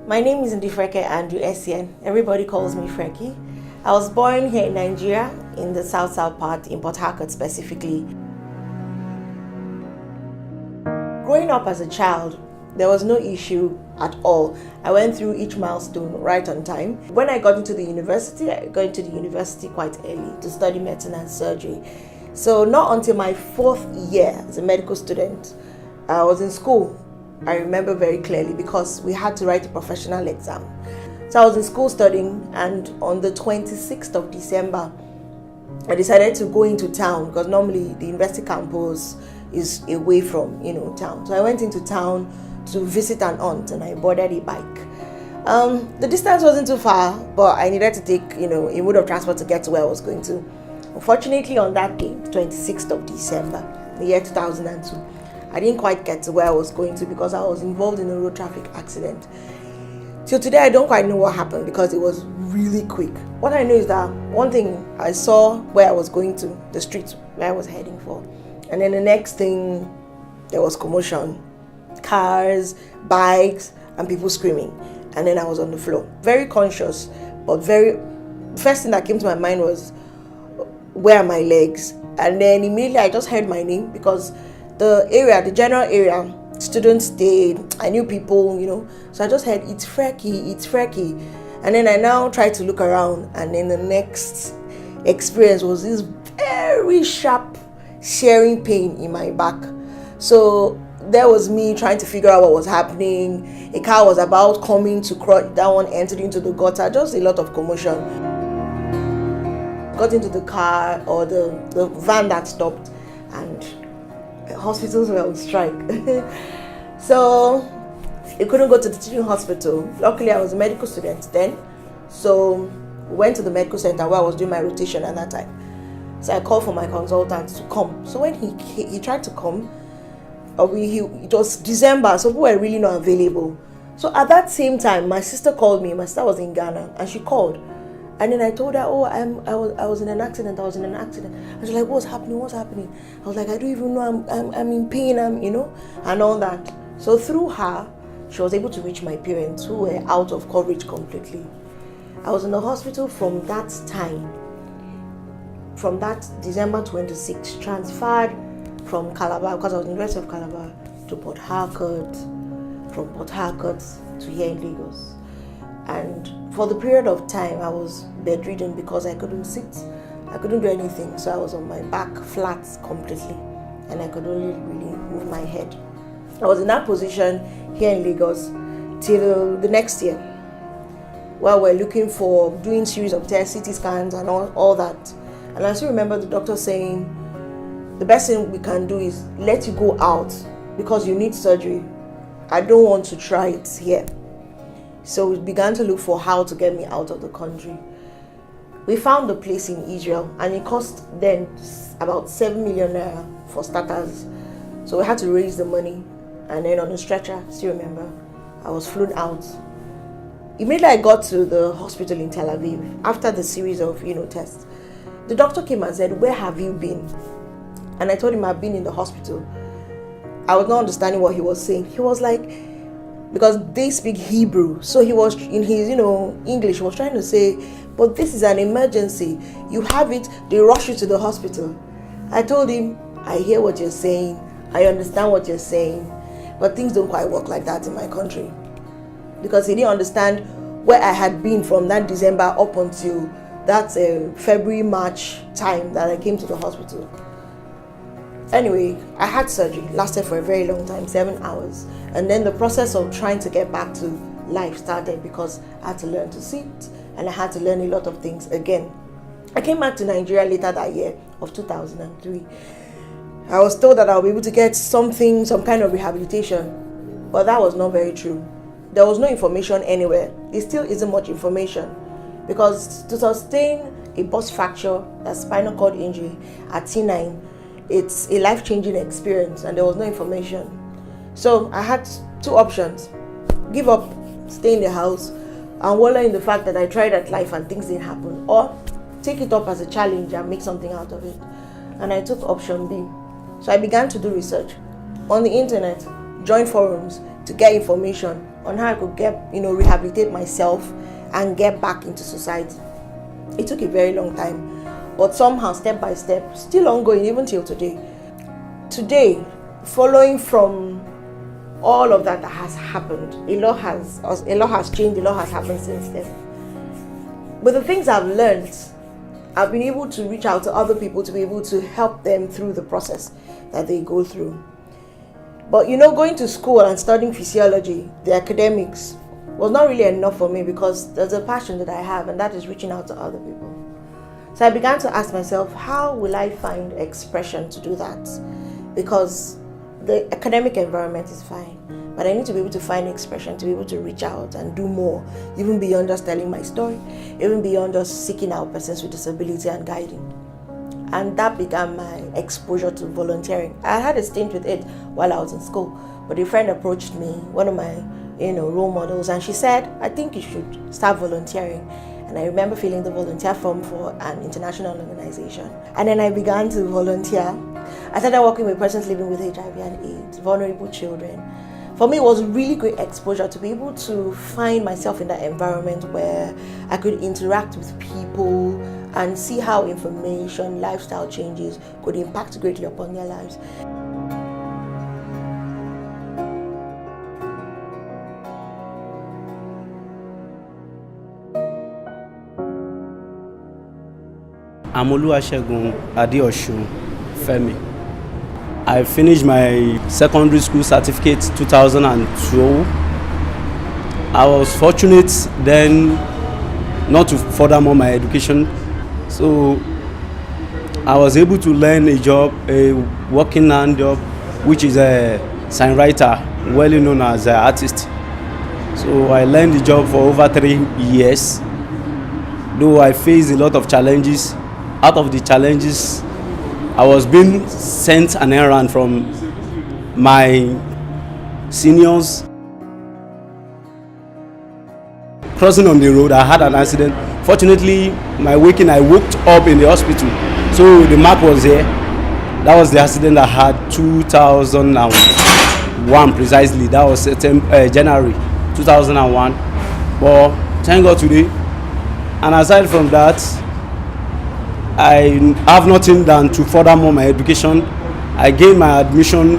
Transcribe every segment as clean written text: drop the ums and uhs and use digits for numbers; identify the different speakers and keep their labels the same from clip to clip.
Speaker 1: My name is Ndifreke Andrew Essien. Everybody calls me Freki. I was born here in Nigeria, in the south part, in Port Harcourt specifically. Growing up as a child, there was no issue at all. I went through each milestone right on time. When I got into the university, I got into the university quite early to study medicine and surgery. So not until my 4th year as a medical student, I was in school. I remember very clearly because we had to write a professional exam. So I was in school studying, and on the 26th of December, I decided to go into town because normally the university campus is away from, town. So I went into town to visit an aunt and I boarded a bike. The distance wasn't too far, but I needed to take, a mode of transport to get to where I was going to. Unfortunately, on that day, 26th of December, the year 2002, I didn't quite get to where I was going to because I was involved in a road traffic accident. Till today, I don't quite know what happened because it was really quick. What I know is that one thing, I saw where I was going to, the street where I was heading for. And then the next thing, there was commotion. Cars, bikes, and people screaming. And then I was on the floor. Very conscious, but first thing that came to my mind was, where are my legs? And then immediately I just heard my name because the general area, students stayed, I knew people, so I just heard, it's Freki. And then I now tried to look around, and then the next experience was this very sharp shearing pain in my back. So there was me trying to figure out what was happening. A car was about coming to cross that one, entered into the gutter, just a lot of commotion. Got into the car or the van that stopped, and hospitals were on strike. So I couldn't go to the teaching hospital. Luckily, I was a medical student then. So we went to the medical center where I was doing my rotation at that time. So I called for my consultant to come. So when he tried to come, it was December, so people were really not available. So at that same time, my sister called me. My sister was in Ghana, and she called. And then I told her, I was in an accident. And she's like, what's happening? I was like, I don't even know. I'm in pain. And all that. So through her, she was able to reach my parents who were out of coverage completely. I was in the hospital from that time. From that December 26th, transferred from Calabar, because I was in the University of Calabar, to Port Harcourt, from Port Harcourt to here in Lagos. And for the period of time, I was bedridden because I couldn't sit, I couldn't do anything. So I was on my back flat completely, and I could only really move my head. I was in that position here in Lagos till the next year, while we're looking for doing series of tests, CT scans and all that. And I still remember the doctor saying, the best thing we can do is let you go out because you need surgery. I don't want to try it here. So we began to look for how to get me out of the country. We found a place in Israel, and it cost then about 7 million naira for starters. So we had to raise the money, and then on a stretcher, still remember, I was flown out. Immediately I got to the hospital in Tel Aviv, after the series of tests, the doctor came and said, where have you been? And I told him I've been in the hospital. I was not understanding what he was saying. He was like, because they speak Hebrew, so he was in his English, he was trying to say, but this is an emergency, you have it, they rush you to the hospital. I told him, I hear what you're saying, I understand what you're saying, but things don't quite work like that in my country. Because he didn't understand where I had been from that December up until that February, March time that I came to the hospital. Anyway, I had surgery, lasted for a very long time, 7 hours. And then the process of trying to get back to life started because I had to learn to sit and I had to learn a lot of things again. I came back to Nigeria later that year of 2003. I was told that I would be able to get some kind of rehabilitation, but that was not very true. There was no information anywhere. There still isn't much information because to sustain a burst fracture, that's spinal cord injury at T9, it's a life-changing experience, and there was no information. So I had 2 options: give up, stay in the house, and wallow in the fact that I tried at life and things didn't happen, or take it up as a challenge and make something out of it. And I took option B. So I began to do research on the internet, join forums, to get information on how I could get, rehabilitate myself and get back into society. It took a very long time, but somehow, step by step, still ongoing even till today. Today, following from all of that has happened, a lot has changed, a lot has happened since then. But the things I've learned, I've been able to reach out to other people to be able to help them through the process that they go through. But going to school and studying physiology, the academics, was not really enough for me, because there's a passion that I have, and that is reaching out to other people. So I began to ask myself, how will I find expression to do that? Because the academic environment is fine, but I need to be able to find expression, to be able to reach out and do more, even beyond just telling my story, even beyond just seeking out persons with disability and guiding. And that began my exposure to volunteering. I had a stint with it while I was in school, but a friend approached me, one of my role models, and she said, I think you should start volunteering. And I remember filling the volunteer form for an international organization. And then I began to volunteer. I started working with persons living with HIV and AIDS, vulnerable children. For me, it was really great exposure to be able to find myself in that environment where I could interact with people and see how information, lifestyle changes could impact greatly upon their lives.
Speaker 2: I'm Oluwasegun Adeosun Femi. I finished my secondary school certificate 2012. I was fortunate then not to furthermore my education, so I was able to learn a job, a working hand job, which is a signwriter, well known as an artist. So I learned the job for over 3 years, though I faced a lot of challenges. Out of the challenges, I was being sent an errand from my seniors. Crossing on the road, I had an accident. Fortunately, I woke up in the hospital, so the map was here. That was the accident I had 2001 precisely. That was January 2001. But thank God today. And aside from that, I have nothing than to furthermore my education. I gained my admission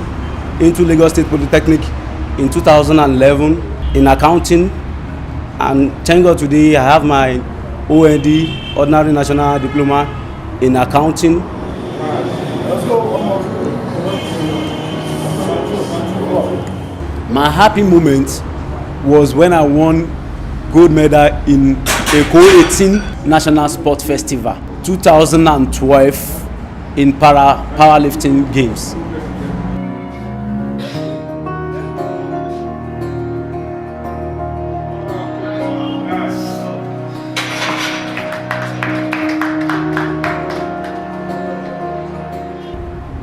Speaker 2: into Lagos State Polytechnic in 2011 in accounting, and thank God today I have my OND, Ordinary National Diploma in Accounting. My happy moment was when I won gold medal in Eco 18 National Sport Festival 2012 in powerlifting games.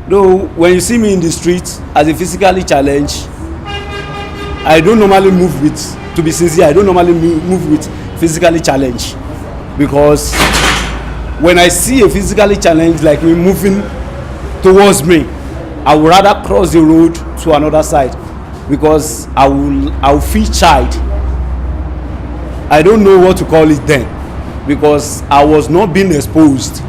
Speaker 2: Though when you see me in the street as a physically challenged, I don't normally move with, to be sincere, I don't normally move with physically challenged, because when I see a physically challenged like me moving towards me, I would rather cross the road to another side, because I will feel shy. I don't know what to call it then, because I was not being exposed.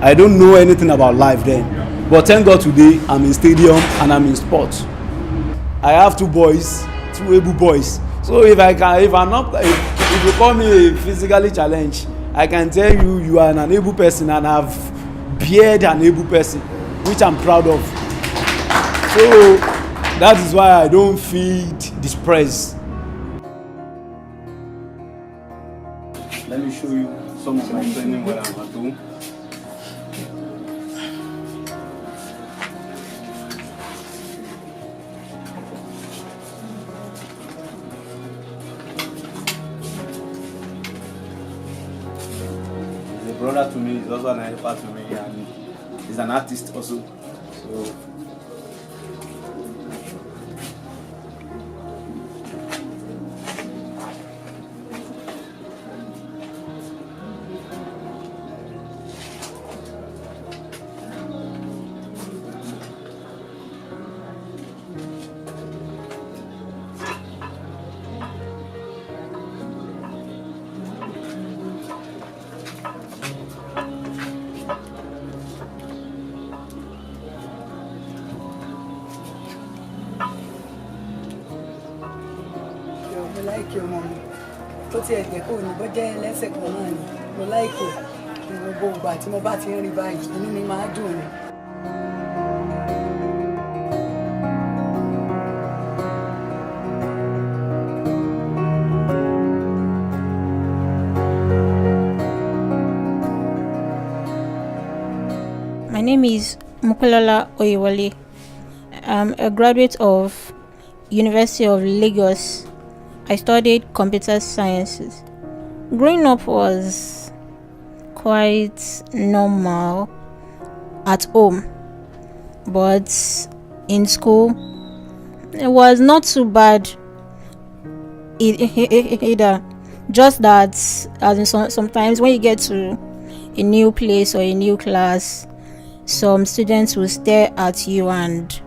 Speaker 2: I don't know anything about life then. But thank God today I'm in stadium and I'm in sport. I have 2 boys, 2 able boys. So if you call me a physically challenged, I can tell you are an able person, and I've beard an able person, which I'm proud of. So that is why I don't feel depressed. Let me show you some of my training when I'm at home. Brother to me, is also an helper to me, and he's an artist also. So
Speaker 3: láìkì ọmọ mi tó tiẹ̀ jẹ́ kó ní bó jẹ́ lẹ́sẹ̀ kan náà ni mo láìkì gbogbo ìgbà tí mo bá ti ń rí báyìí inú mi máa dùn ni.
Speaker 4: My name is Mukulala Oyewale. I'm a graduate of University of Lagos. I studied computer sciences. Growing up was quite normal at home, but in school it was not too bad either. Just that, as in sometimes when you get to a new place or a new class, some students will stare at you, and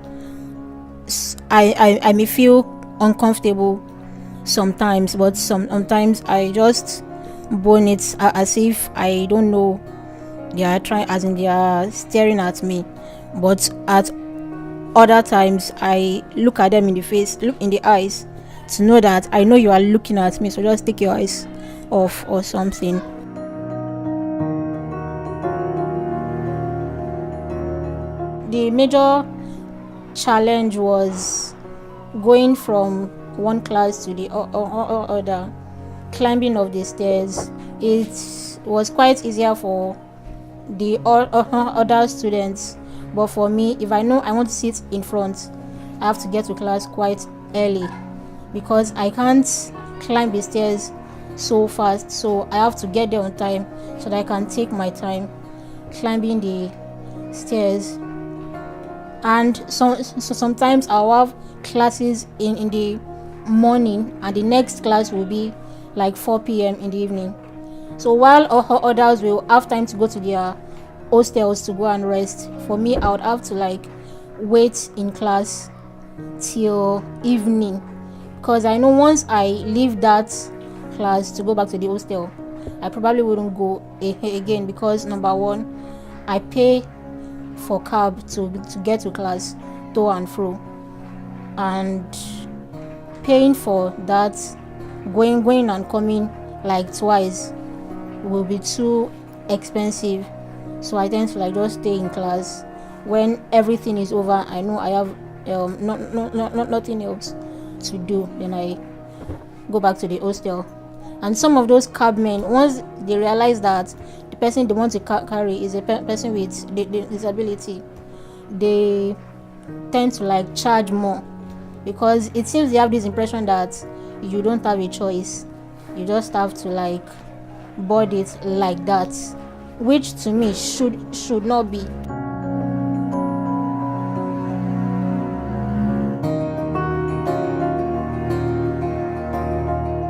Speaker 4: I may feel uncomfortable sometimes, but sometimes I just bone it as if I don't know they are trying, as in they are staring at me. But at other times I look at them in the face, look in the eyes, to know that I know you are looking at me, so just take your eyes off or something. The major challenge was going from one class to the other, climbing of the stairs. It was quite easier for the other students, but for me, if I know I want to sit in front, I have to get to class quite early because I can't climb the stairs so fast, so I have to get there on time so that I can take my time climbing the stairs. And sometimes I'll have classes in the morning, and the next class will be like 4 p.m. in the evening. So while others will have time to go to their hostels to go and rest, for me I would have to like wait in class till evening, because I know once I leave that class to go back to the hostel, I probably wouldn't go again, because number one, I pay for cab to get to class to and fro, and paying for that going and coming like twice will be too expensive. So I tend to like just stay in class. When everything is over, I know I have nothing else to do, then I go back to the hostel. And some of those cabmen, once they realize that the person they want to carry is a person with disability, they tend to like charge more, because it seems they have this impression that you don't have a choice, you just have to like board it like that, which to me should not be.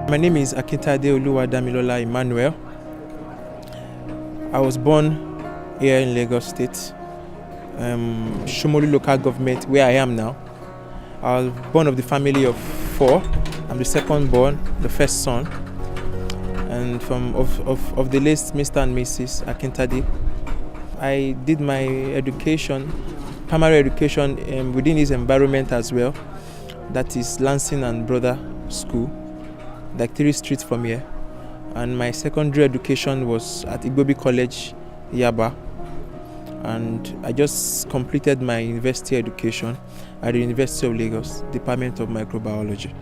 Speaker 5: My name is Akintade Oluwadamilola Emmanuel. I was born here in Lagos State, Shomolu local government, where I am now. I was born of the family of 4. I'm the second born, the first son, and of the late Mr. and Mrs. Akintade. I did my education, primary education, within this environment as well. That is Lansing and Brother School, like 3 streets from here. And my secondary education was at Igbobi College, Yaba. And I just completed my university education at the University of Lagos, Department of Microbiology.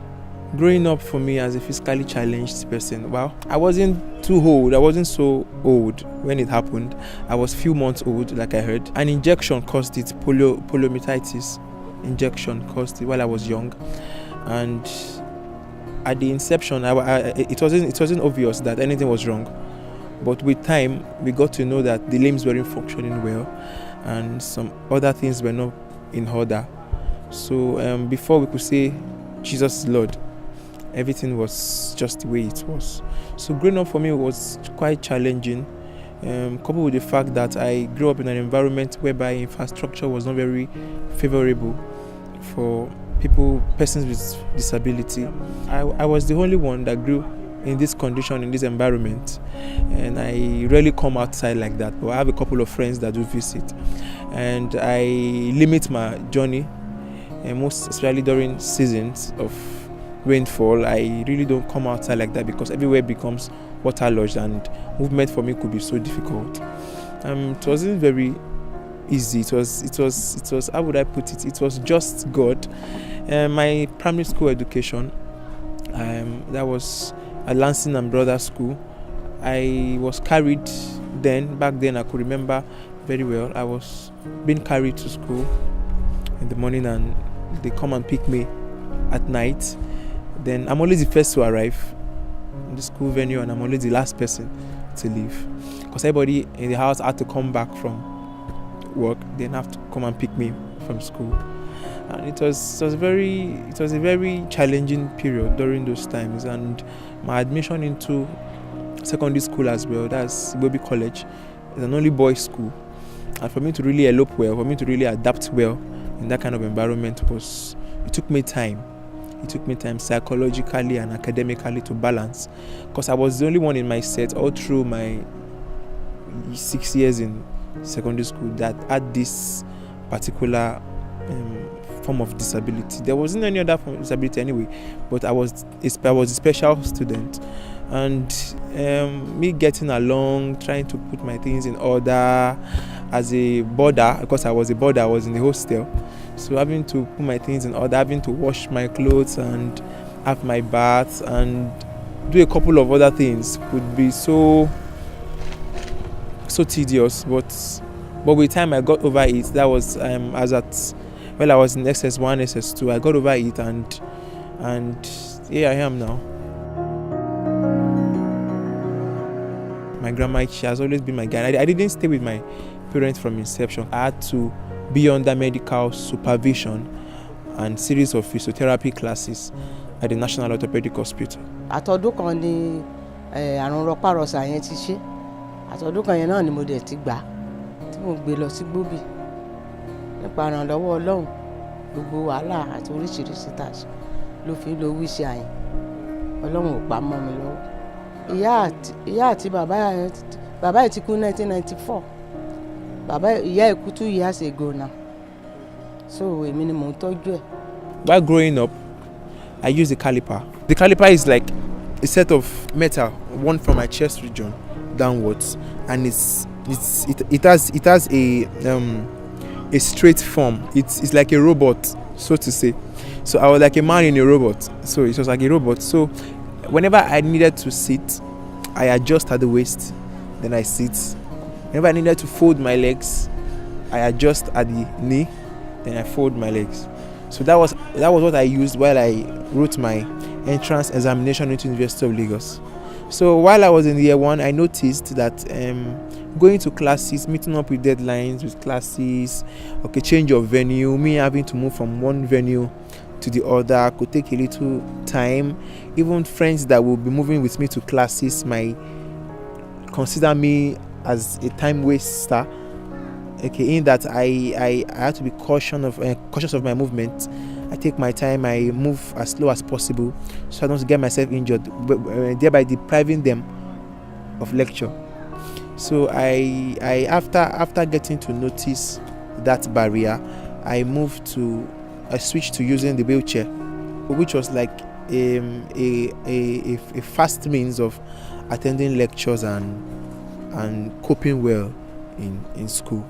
Speaker 5: Growing up for me as a physically challenged person, well, I wasn't too old. I wasn't so old when it happened. I was few months old, like I heard. An injection caused it, poliomyelitis injection caused it while I was young. And at the inception, it wasn't obvious that anything was wrong. But with time, we got to know that the limbs weren't functioning well, and some other things were not in order. So before we could say Jesus is Lord, everything was just the way it was. So growing up for me was quite challenging, coupled with the fact that I grew up in an environment whereby infrastructure was not very favorable for persons with disability. I was the only one that grew in this condition, in this environment, and I rarely come outside like that, but I have a couple of friends that do visit, and I limit my journey, and most especially during seasons of rainfall, I really don't come outside like that because everywhere becomes waterlogged and movement for me could be so difficult. It wasn't very easy. It was how would I put it? It was just God. My primary school education, that was at Lansing and Brothers School. I was carried back then I could remember very well. I was being carried to school in the morning and they come and pick me at night. Then I'm always the first to arrive in the school venue and I'm always the last person to leave because everybody in the house had to come back from work, then have to come and pick me from school. And it was a very challenging period during those times, and my admission into secondary school as well, that's Ibobi College, is an only boys school, and for me to really elope well, for me to really adapt well in that kind of environment it took me time psychologically and academically to balance, because I was the only one in my set all through my 6 years in secondary school that had this particular form of disability. There wasn't any other form of disability anyway, but I was a special student, and me getting along, trying to put my things in order as a boarder, because I was a boarder, I was in the hostel, so having to put my things in order, having to wash my clothes and have my bath and do a couple of other things could be so tedious, but with time I got over it. That was I was in SS1, SS2, I got over it, and here I am now. My grandma, she has always been my guide. I didn't stay with my parents from inception. I had to be under medical supervision and series of physiotherapy classes at the National Orthopedic Hospital.
Speaker 6: Àtọdún kan ni àrùn rọpárọsẹ̀ yẹn ti ṣe. Àtọdún kan yẹn náà ni mo dẹ̀ ti gbà tí mo gbé lọ sí Gbóbì. Nípa ìrànlọ́wọ́ Ọlọ́run, gbogbo wàhálà àti oríṣiríṣi tá a ṣe ló fi lo wíṣẹ́ àyìn. Ọlọ́run ò pa mọ́ mi lọ́wọ́. Ìyá àti bàbá yìí ti kú 1994. Ìyá ẹ̀ kú 2 years ago now. So èmi ni mò ń tọ́jú ẹ̀.
Speaker 5: While growing up, I used a caliper. The caliper is like a set of metal, one from my chest region downwards, and it has a straight form. It's like a robot, so to say. So I was like a man in a robot. So it was like a robot. So whenever I needed to sit, I adjust at the waist, then I sit. Whenever I needed to fold my legs, I adjust at the knee, then I fold my legs. So that was what I used while I wrote my entrance examination into University of Lagos. So while I was in year 1, I noticed that going to classes, meeting up with deadlines with classes, change of venue, me having to move from one venue to the other could take a little time. Even friends that will be moving with me to classes might consider me as a time waster. In that I have to be cautious of my movement. I take my time, I move as slow as possible so I don't get myself injured, thereby depriving them of lecture. So I after getting to notice that barrier, I switched to using the wheelchair, which was like a fast means of attending lectures and coping well in school.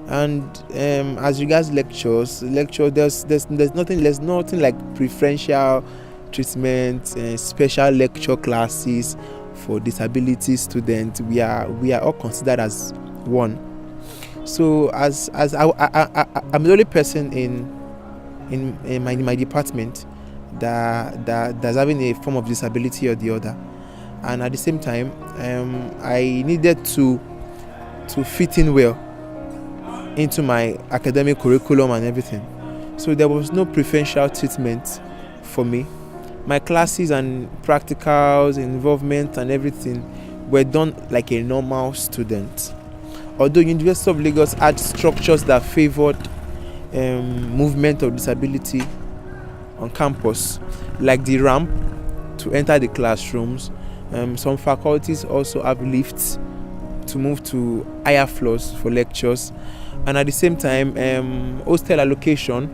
Speaker 5: And as regards lecture, there's nothing like preferential treatment, special lecture classes for disability students. We are all considered as one. So as I'm the only person in my department that's having a form of disability or the other, and at the same time I needed to fit in well into my academic curriculum and everything. So there was no preferential treatment for me. My classes and practicals, involvement and everything were done like a normal student. Although University of Lagos had structures that favored movement of disability on campus, like the ramp to enter the classrooms. Some faculties also have lifts to move to higher floors for lectures, and at the same time hostel allocation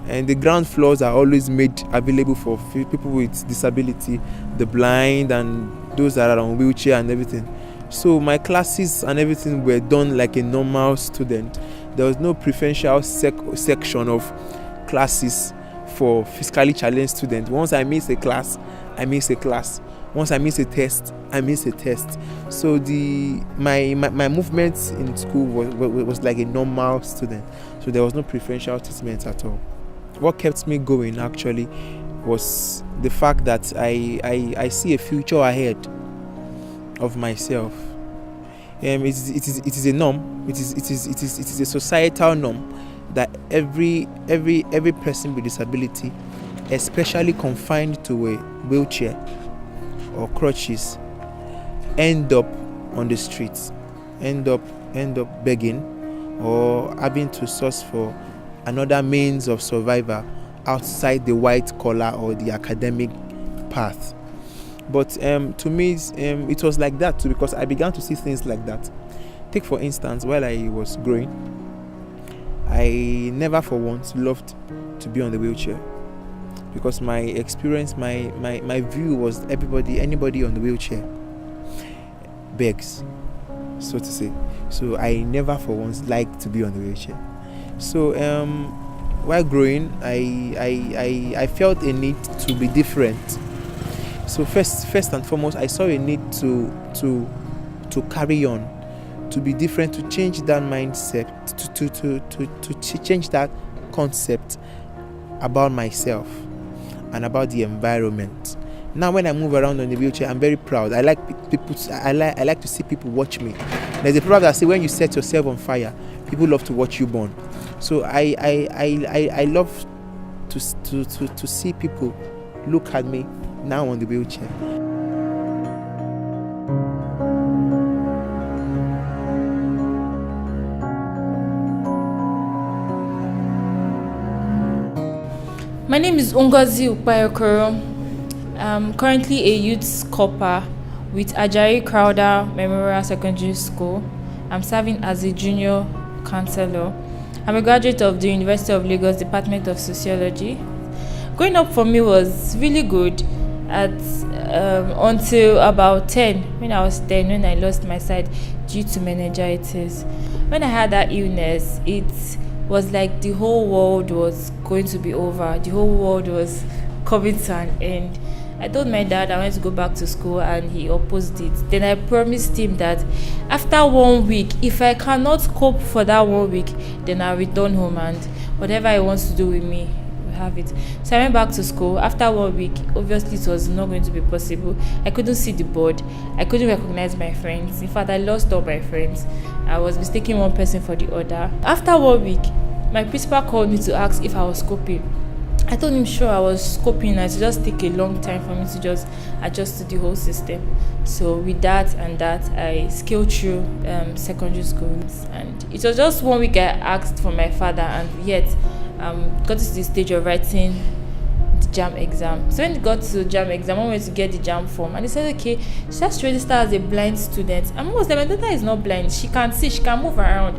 Speaker 5: and the ground floors are always made available for people with disability, the blind and those that are on wheelchair and everything. So my classes and everything were done like a normal student. There was no preferential section of classes for physically challenged students. Once I miss a class, I miss a class. Once I miss a test, I miss a test. So my movement in school was like a normal student. So there was no preferential treatment at all. What kept me going actually was the fact that I see a future ahead of myself. It is a norm. It is a societal norm that every person with disability, especially confined to a wheelchair or crutches, end up on the streets, end up begging or having to source for another means of survival outside the white collar or the academic path. But to me, it was like that too, because I began to see things like that. Take for instance, while I was growing, I never for once loved to be on the wheelchair, because my experience, my view was anybody on the wheelchair begs, so to say. So I never for once liked to be on the wheelchair. So while growing, I felt a need to be different. So first and foremost, I saw a need to carry on, to be different, to change that mindset, to change that concept about myself and about the environment. Now when I move around on the wheelchair, I'm very proud. I like people. I like to see people watch me. There's a proverb that says, when you set yourself on fire, people love to watch you burn. So I love to see people look at me now on the wheelchair.
Speaker 7: My name is Ngozi Upayokoro. I'm currently a youth corper with Ajayi Crowder Memorial Secondary School. I'm serving as a junior counselor. I'm a graduate of the University of Lagos Department of Sociology. Growing up for me was really good until about 10. When I was 10, when I lost my sight due to meningitis. When I had that illness, it was like the whole world was going to be over. The whole world was coming to an end. I told my dad I wanted to go back to school, and he opposed it. Then I promised him that after 1 week, if I cannot cope for that 1 week, then I'll return home, and whatever he wants to do with me, we'll have it. So I went back to school. After 1 week, obviously it was not going to be possible. I couldn't see the board. I couldn't recognize my friends. In fact, I lost all my friends. I was mistaking one person for the other. After 1 week, my principal called me to ask if I was coping. I told him sure I was coping, and it just take a long time for me to just adjust to the whole system. So with that and that, I scaled through secondary school, and it was just 1 week I asked for my father, and yet got to the stage of writing the JAM exam. So when it got to JAM exam, I wanted to get the JAM form, and they said, okay, she has to register as a blind student. And most of my daughter is not blind, she can see, she can move around,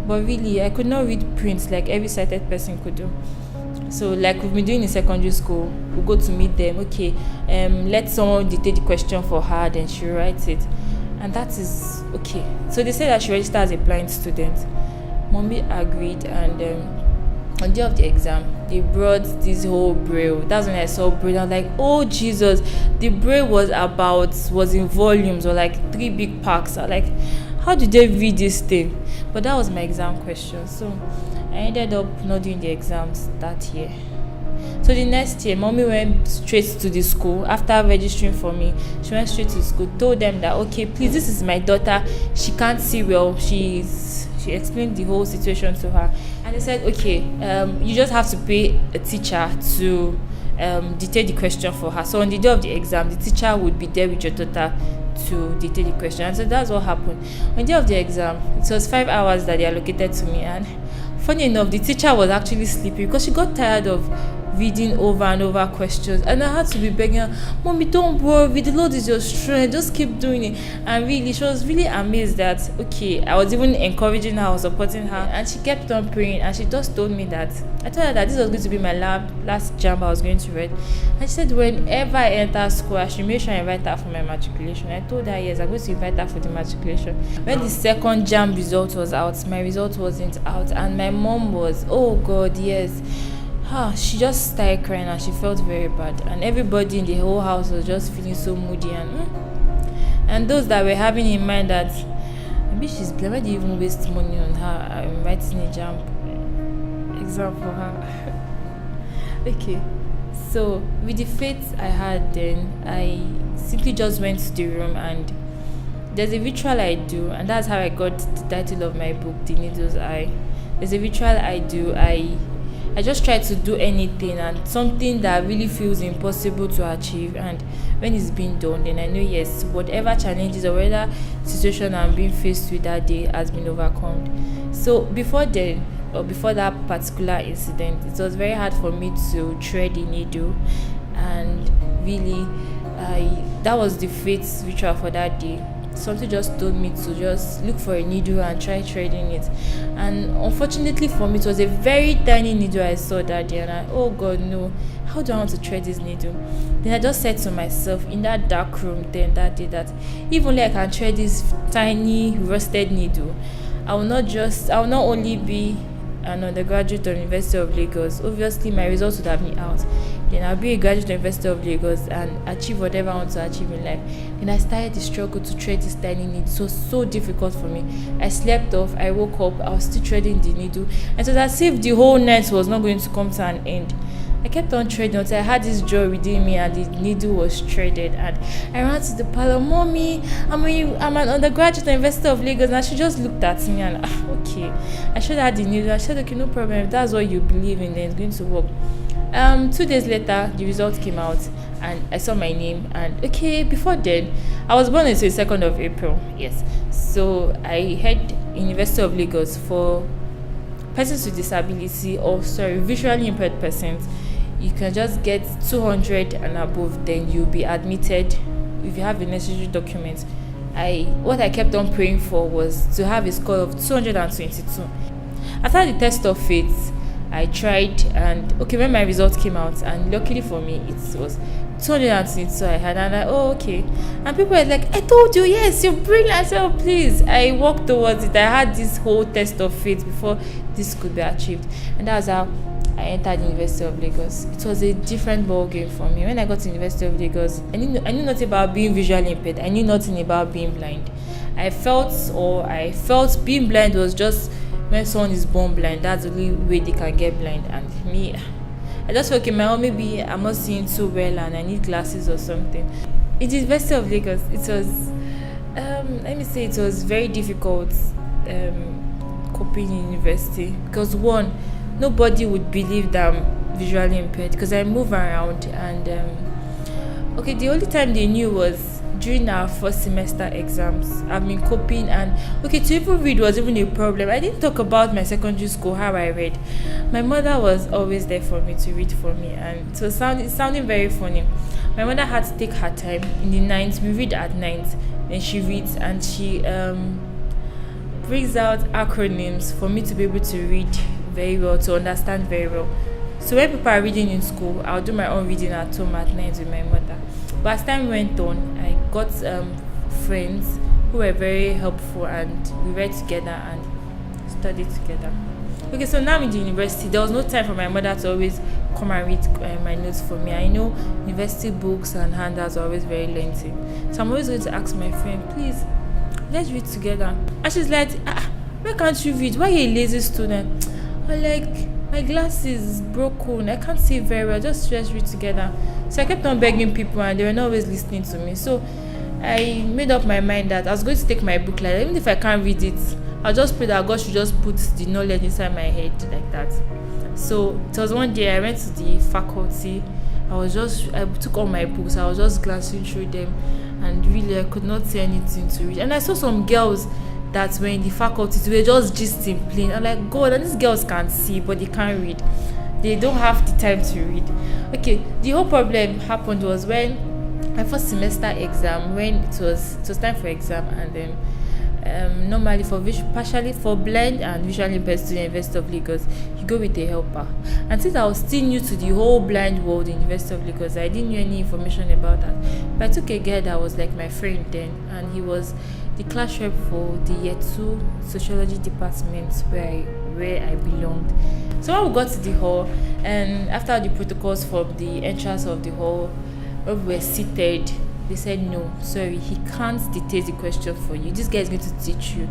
Speaker 7: but really I could not read print like every sighted person could do. So like we've been doing in secondary school, we go to meet them, okay, let someone dictate the question for her, then she writes it, and that is okay. So they said that she registered as a blind student. Mommy agreed, and on the day of the exam, they brought this whole braille. That's when I saw braille. I was like, oh Jesus, the braille was in volumes, or like 3 big packs. I was like, how did they read this thing? But that was my exam question. So I ended up not doing the exams that year. So the next year, Mommy went straight to the school. After registering for me, she went straight to the school, told them that, okay, please, this is my daughter. She can't see well. She explained the whole situation to her. And they said, okay, you just have to pay a teacher to dictate the question for her. So on the day of the exam, the teacher would be there with your daughter to dictate the question. And so that's what happened. On the day of the exam, it was 5 hours that they allocated to me, and funny enough, the teacher was actually sleeping because she got tired of reading over and over questions, and I had to be begging her, "Mommy, don't worry, the Lord is your strength, just keep doing it." And really, she was really amazed that, okay, I was even encouraging her, I was supporting her, and she kept on praying. And she just told me that, I told her that this was going to be my last JAMB I was going to read, and she said whenever I enter school, I should make sure I invite her for my matriculation. I told her, yes, I'm going to invite her for the matriculation. When the second JAMB result was out, my result wasn't out, and my mom was, oh God, yes, she just started crying, and she felt very bad, and everybody in the whole house was just feeling so moody. And those that were having in mind that maybe she's blind, why do you even waste money on her writing a JAMB exam for her? Okay, so with the faith I had then, I simply just went to the room, and there's a ritual I do, and that's how I got the title of my book, The Needle's Eye. There's a ritual I do. I just try to do anything, and something that really feels impossible to achieve, and when it's being done, then I know, yes, whatever challenges or whatever situation I'm being faced with that day has been overcome. So before then, or before that particular incident, it was very hard for me to thread the needle, and really that was the faith ritual for that day. Something just told me to just look for a needle and try threading it, and unfortunately for me, it was a very tiny needle I saw that day, and oh God, no, how do I want to thread this needle? Then I just said to myself in that dark room then that day that if only I can thread this tiny rusted needle, I will not only be an undergraduate at University of Lagos. Obviously my results would have been out, then I'll be a graduate at University of Lagos and achieve whatever I want to achieve in life. Then I started the struggle to thread this tiny needle. It was so difficult for me. I slept off, I woke up, I was still threading the needle, and it was as if the whole night was not going to come to an end. I kept on threading until I had this joy within me, and the needle was threaded. And I ran to the parlor, "Mommy, I'm an undergraduate at University of Lagos." And she just looked at me and okay. I showed her the needle. I said, "Okay, no problem. If that's what you believe in, then it's going to work." 2 days later, the result came out, and I saw my name. And okay, before then, I was born on the 2nd of April. Yes, so I had University of Lagos for persons with disability, or visually impaired persons. You can just get 200 and above, then you'll be admitted if you have the necessary documents. What I kept on praying for was to have a score of 222. After the test of faith, I tried, and okay, when my result came out, and luckily for me, it was 222 I had, and okay. And people were like, "I told you, yes, you're brilliant." I said, "Oh, please." I walked towards it. I had this whole test of faith before this could be achieved, and that's how I entered the University of Lagos. It was a different ball game for me. When I got to the University of Lagos, I knew nothing about being visually impaired. I knew nothing about being blind. I felt being blind was just when someone is born blind. That's the only way they can get blind. And me, I just felt, okay, maybe I'm not seeing so well and I need glasses or something. In the University of Lagos, it was, let me say, it was very difficult coping in university, because one, nobody would believe that I'm visually impaired because I move around, and okay, the only time they knew was during our first semester exams. I've been coping, and okay, to even read was even a problem. I didn't talk about my secondary school, how I read. My mother was always there for me to read for me, and it sounding very funny. My mother had to take her time. In the night, we read at night, then she reads, and she brings out acronyms for me to be able to read very well, to understand very well. So when people are reading in school, I'll do my own reading at home at night with my mother. But as time went on, I got friends who were very helpful, and we read together and studied together. Okay, so now in the university, there was no time for my mother to always come and read my notes for me. I know university books and handouts are always very lengthy, so I'm always going to ask my friend, "Please, let's read together." And she's like, "Why can't you read? Why are you a lazy student?" I'm like, "My glasses is broken, I can't see very well, just read together." So I kept on begging people, and they were not always listening to me. So I made up my mind that I was going to take my book like that. Even if I can't read it, I'll just pray that God should just put the knowledge inside my head like that. So it was one day I went to the faculty. I took all my books, I was just glancing through them, and really I could not see anything to read. And I saw some girls that were in the faculty, they were just gisting plain. I'm like, God, and these girls can't see, but they can't read. they don't have the time to read. Okay, the whole problem happened was when my first semester exam, when it was time for exam, and then normally partially for blind and visually impaired students in University of Lagos, you go with a helper. And since I was still new to the whole blind world in University of Lagos, I didn't know any information about that. But I took a guy that was like my friend then, and he was the class rep for the year 2 sociology department where I belonged. So when we got to the hall, and after the protocols from the entrance of the hall, when we were seated, they said, no, sorry, he can't dictate the question for you. This guy is going to teach you.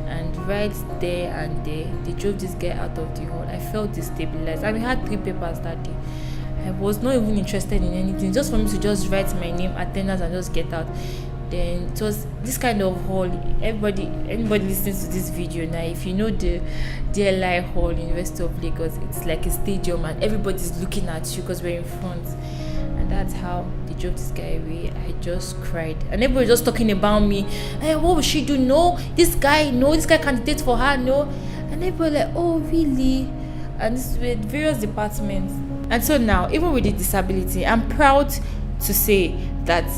Speaker 7: And right there and there, they drove this guy out of the hall. I felt destabilized. And we had 3 papers that day. I was not even interested in anything. Just for me to just write my name, attendance, and just get out. Then it was this kind of hall. Anybody listening to this video now, if you know the DLI hall in University of Lagos, it's like a stadium and everybody's looking at you because we're in front. And that's how they drove this guy away. I just cried. And everybody was just talking about me. Hey, what will she do? No, this guy candidate for her, no. And everybody like, oh, really? And this with various departments. And so now, even with the disability, I'm proud to say that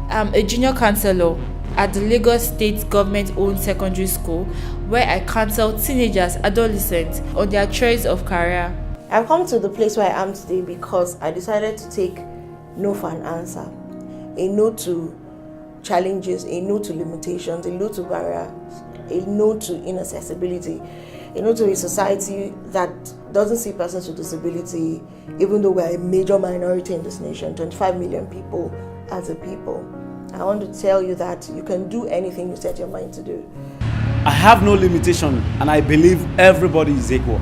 Speaker 7: I'm a junior counselor at the Lagos State government-owned secondary school, where I counsel teenagers, adolescents on their choice of career.
Speaker 1: I've come to the place where I am today because I decided to take no for an answer. A no to challenges, a no to limitations, a no to barriers, a no to inaccessibility, a no to a society that doesn't see persons with disability, even though we're a major minority in this nation, 25 million people as a people. I want to tell you that you can do anything you set your mind to do.
Speaker 2: I have no limitation, and I believe everybody is equal.